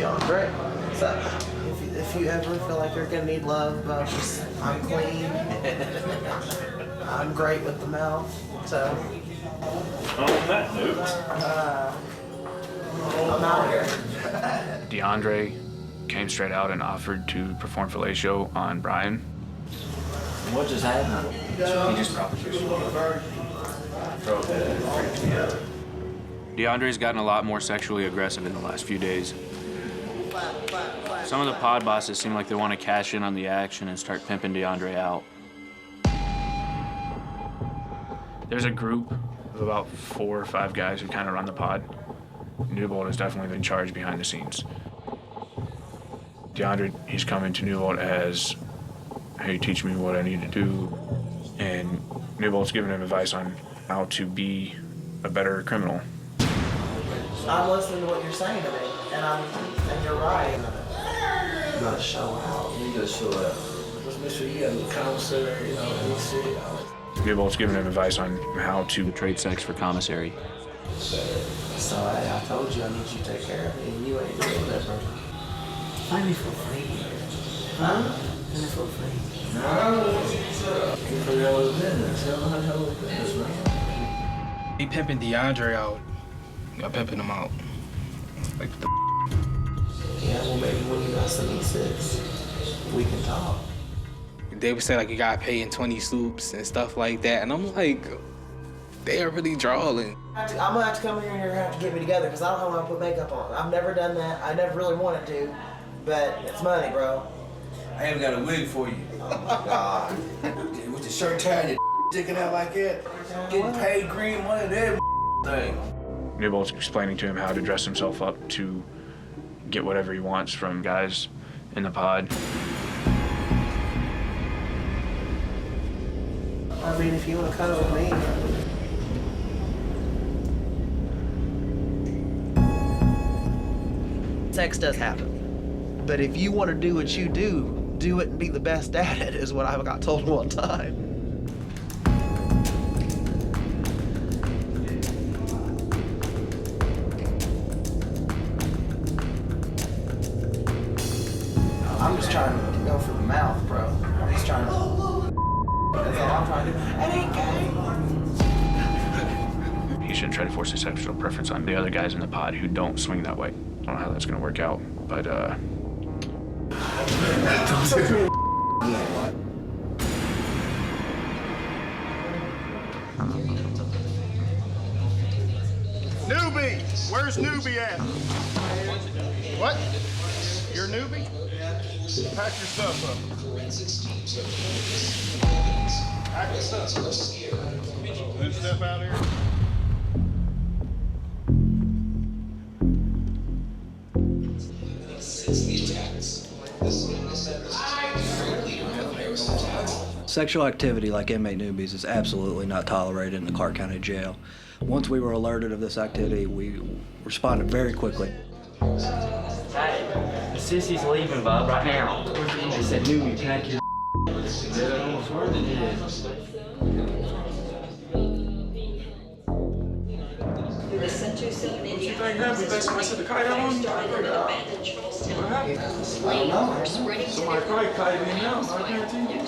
DeAndre. So, if you ever feel like you're gonna need love, I'm clean. I'm great with the mouth. So. On that note, I'm out here. DeAndre came straight out and offered to perform fellatio on Brian. What just happened? He just probably DeAndre's gotten a lot more sexually aggressive in the last few days. Some of the pod bosses seem like they want to cash in on the action and start pimping DeAndre out. There's a group of about 4 or 5 guys who kind of run the pod. Newbold has definitely been charged behind the scenes. DeAndre, he's come into Newbold as, hey, teach me what I need to do. And Newbold's giving him advice on how to be a better criminal. I'm listening to what you're saying to me, and you're right. You gotta show out. You gotta show out. Just make sure you got a commissary, Newbold's giving him advice on how to trade sex for commissary. So I told you I need you to take care of me, and you ain't doing that, bro. Find me for free. Huh? Find me for free. No. You forgot what business. Tell them how to business, man. He pimping DeAndre out. I'm pimping him out. Like, what the Yeah, well, maybe when you got some E6, we can talk. They would say, like, you gotta pay in 20 soups and stuff like that. And I'm like, they are really drawing. I'm gonna have to come here and you're gonna have to get me together because I don't know how to put makeup on. I've never done that. I never really wanted to, but it's money, bro. I even got a wig for you. Oh my God. With the shirt tied and sticking out like that. Getting paid green money and every thing. Newbold's explaining to him how to dress himself up to get whatever he wants from guys in the pod. I mean, if you want to cuddle with me. Sex does happen. But if you want to do what you do it and be the best at it, is what I got told one time. I'm just trying to go for the mouth, bro. I'm just trying to. That's all I'm trying to do. It ain't gay. He shouldn't try to force his sexual preference on the other guys in the pod who don't swing that way. I don't know how that's gonna work out, but Newbie! Where's Newbie at? What? You're Newbie? Pack your stuff up. Pack your stuff. Then step out here. Sexual activity like inmate newbies is absolutely not tolerated in the Clark County Jail. Once we were alerted of this activity, we responded very quickly. Hey, the sissy's leaving, bub, right now. They said, newbie, pack your What you think happened? You think somebody set the kite out on you? What happened? I don't know. Somebody probably kited him out, I guarantee you.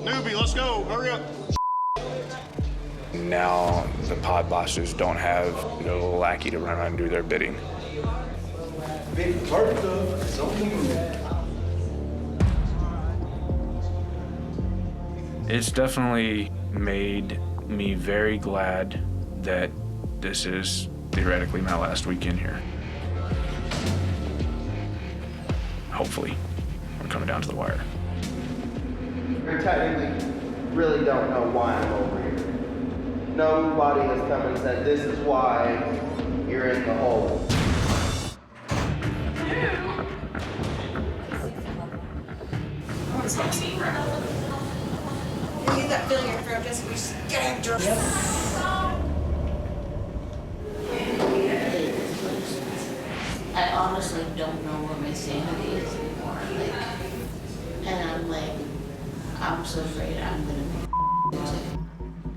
Newbie, let's go. Hurry up. now the pod bosses don't have no lackey to run around and do their bidding. It's definitely made me very glad that this is theoretically my last week in here. Hopefully, I'm coming down to the wire. We technically really don't know why I'm over here. Nobody has come and said, this is why you're in the hole. You get that feeling in your throat, Jessica, we just get honestly don't know where my sanity is anymore. Like, and I'm like, I'm so afraid I'm gonna be sick.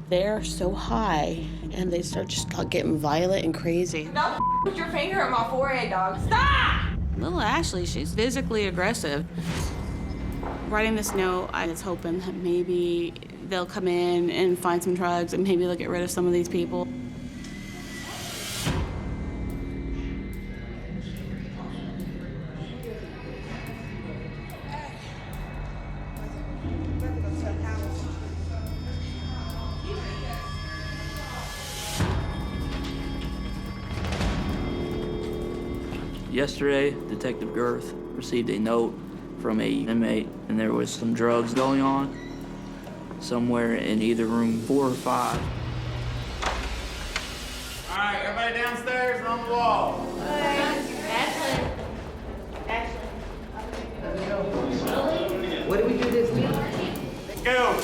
They're so high, and they start just getting violent and crazy. Don't put your finger on my forehead, dog. Stop! Little Ashley, she's physically aggressive. Writing this note, I was hoping that maybe they'll come in and find some drugs and maybe they'll get rid of some of these people. Yesterday, Detective Girth received a note from a inmate, and there was some drugs going on somewhere in either room 4 or 5. All right, everybody downstairs and on the wall. Ashley. What did we do this week? Let's go.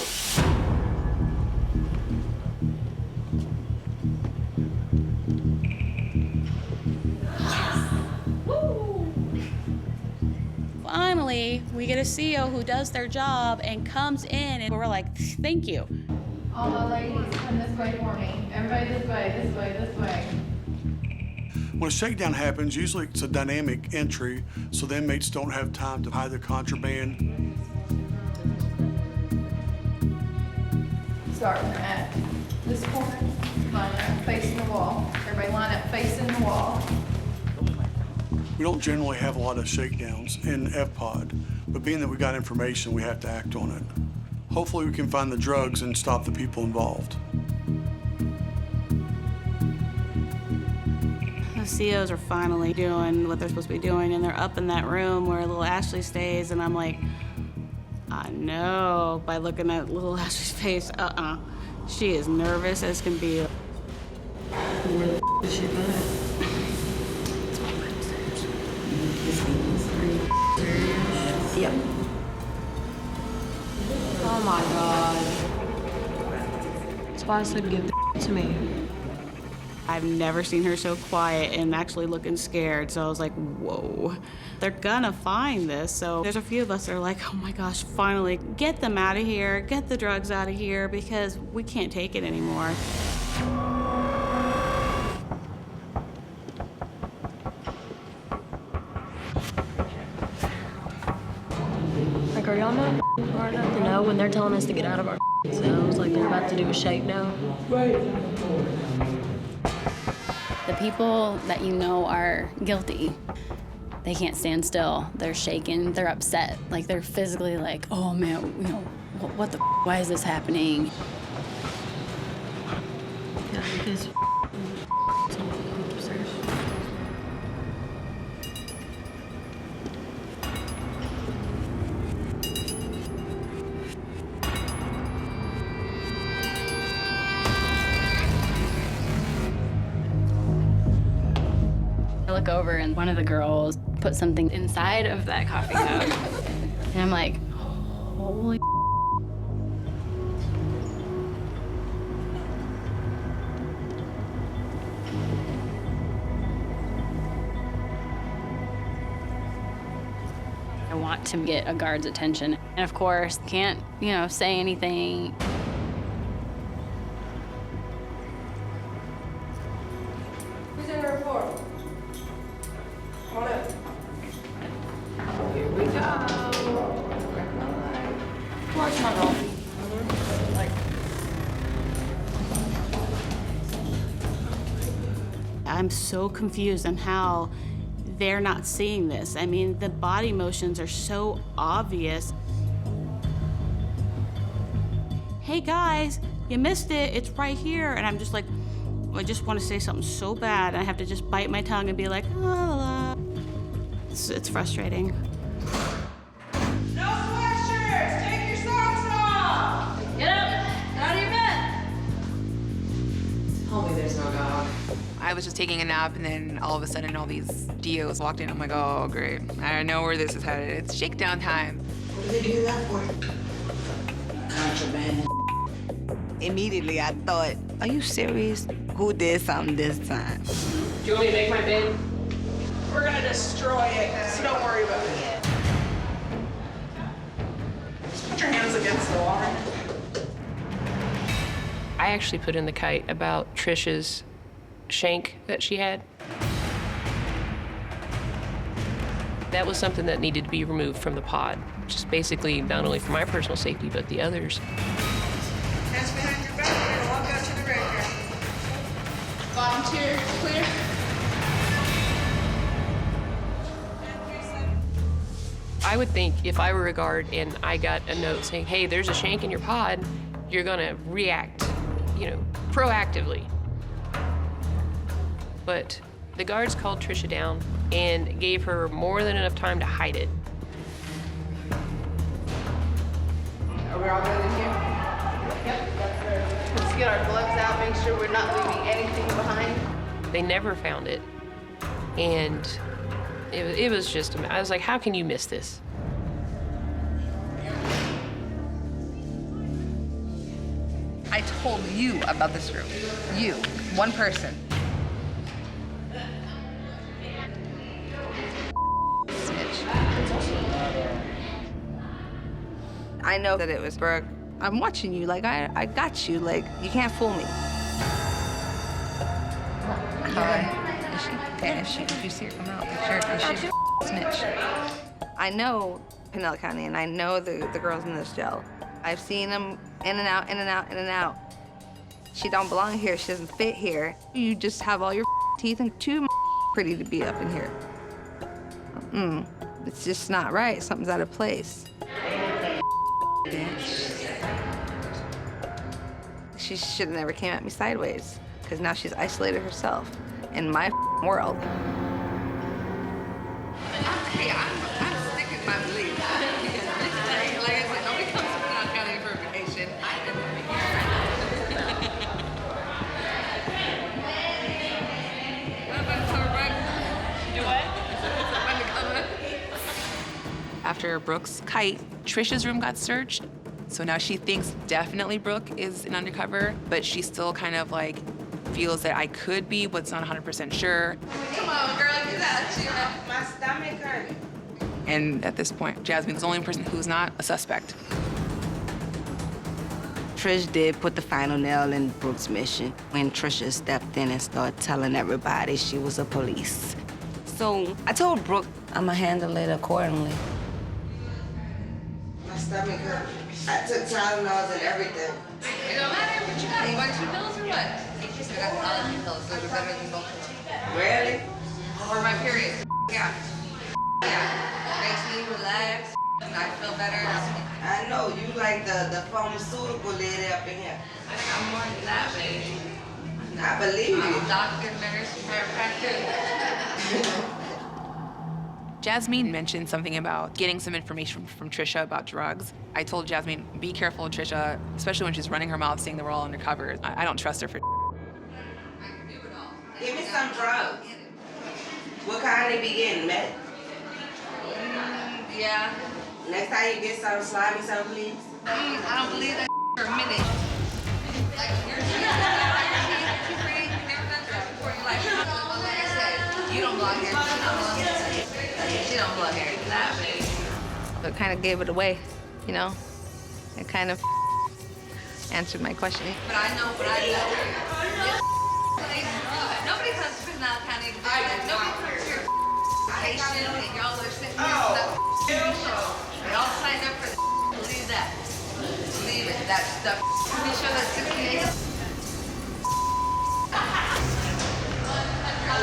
Finally, we get a CO who does their job and comes in, and we're like, thank you. All the ladies, come this way for me. Everybody this way, this way, this way. When a shakedown happens, usually it's a dynamic entry, so the inmates don't have time to hide their contraband. Starting at this corner, line up facing the wall. Everybody line up facing the wall. We don't generally have a lot of shakedowns in FPOD, but being that we got information, we have to act on it. Hopefully we can find the drugs and stop the people involved. The COs are finally doing what they're supposed to be doing, and they're up in that room where little Ashley stays, and I'm like, I know, by looking at little Ashley's face, she is nervous as can be. Where the is she at? Yep. Oh my God. That's why I said give the to me. I've never seen her so quiet and actually looking scared, so I was like, whoa. They're gonna find this, so there's a few of us that are like, oh my gosh, finally, get them out of here, get the drugs out of here, because we can't take it anymore. Like, are y'all not smart enough to know when they're telling us to get out of our cells, like they're about to do a shakedown? Right. The people that you know are guilty, they can't stand still. They're shaking, they're upset. Like, they're physically like, oh man, you know, what the why is this happening? Yeah, because I look over and one of the girls put something inside of that coffee cup. And I'm like, holy I want to get a guard's attention. And of course, can't, you know, say anything. who's in the report? Come on up. Here we go. Watch my girl. I'm so confused on how they're not seeing this. I mean, the body motions are so obvious. Hey guys, you missed it, it's right here. And I'm just like, I just want to say something so bad. I have to just bite my tongue and be like, la, la. It's frustrating. No sweatshirts! Take your socks off! Get up! Get out of your bed! Tell me there's no dog. I was just taking a nap, and then all of a sudden, all these DOs walked in. I'm like, oh, great. I know where this is headed. It's shakedown time. What did they do that for? Contraband. Immediately, I thought, are you serious? Who did something this time? Do you want me to make my bed? We're gonna destroy it, so don't worry about it. Just put your hands against the wall. I actually put in the kite about Trisha's shank that she had. That was something that needed to be removed from the pod, just basically not only for my personal safety, but the others. Hands behind your back, we're gonna walk out to the rear here. Bottom tier, clear. I would think if I were a guard and I got a note saying, hey, there's a shank in your pod, you're gonna react, proactively. But the guards called Trisha down and gave her more than enough time to hide it. Are we all good in here? Yep. Let's get our gloves out, make sure we're not leaving anything behind. They never found it. And it was just, I was like, how can you miss this? I told you about this room. You, one person. Snitch. I know that it was Brooke. I'm watching you, like, I got you, like, you can't fool me. Hi. Is she? Okay, is she? Did you see her come out? Is she snitch? I know Pinellas County, and I know the girls in this jail. I've seen them in and out, in and out, in and out. She don't belong here. She doesn't fit here. You just have all your teeth and too pretty to be up in here. It's just not right. Something's out of place. Bitch. She should have never came at me sideways, because now she's isolated herself in my world. Hey, I'm sticking my belief. Like I said, nobody comes to Pinellas County for a vacation. After Brooke's kite, Trisha's room got searched. So now she thinks definitely Brooke is an undercover, but she still kind of like feels that I could be, but's not 100% sure. Come on, girl, get out. My stomach hurts. And at this point, Jasmine's the only person who's not a suspect. Trish did put the final nail in Brooke's mission when Trisha stepped in and started telling everybody she was a police. So I told Brooke I'ma handle it accordingly. My stomach hurts. I took Tylenols and everything. It don't matter what you got. You want 2 pills or what? I got the allergy pills. Those are better than both of them. Really? For my period. Yeah. Makes me relax. And I feel better. I know, you like the pharmaceutical lady up in here. I'm more than that, baby. I believe you. I'm a doctor, nurse, chiropractor. Jasmine mentioned something about getting some information from Trisha about drugs. I told Jasmine, be careful of Trisha, especially when she's running her mouth saying that we're all undercover. I don't trust her for Give me some drugs. What kind they be getting, meth? Yeah. Next time you get some, slide me some, please. I don't believe that for a minute. Like, you're pretty, you've never done drugs before. You're like, like I said, you don't belong here. She don't belong here. Nah, baby. But kind of gave it away, you know? It kind of answered my question. But I know. Nobody comes to Pinellas County to do that. Nobody comes here patient and y'all are sitting here and stuff. They all signed up for believe that. Believe it. That stuff. Pretty sure that's 68.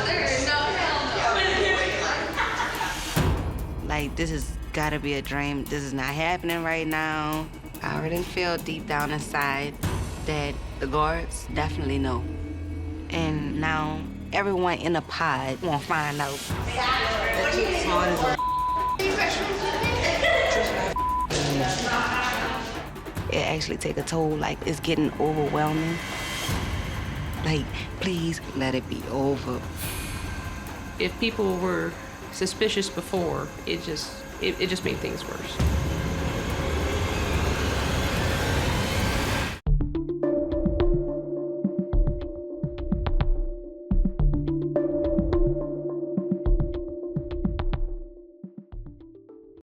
There is no hell no. Like, this has gotta be a dream. This is not happening right now. I already feel deep down inside that the guards definitely know. And now everyone in the pod won't find out. That you smart as a it actually take a toll, like it's getting overwhelming. Like, please let it be over. If people were suspicious before, it just made things worse.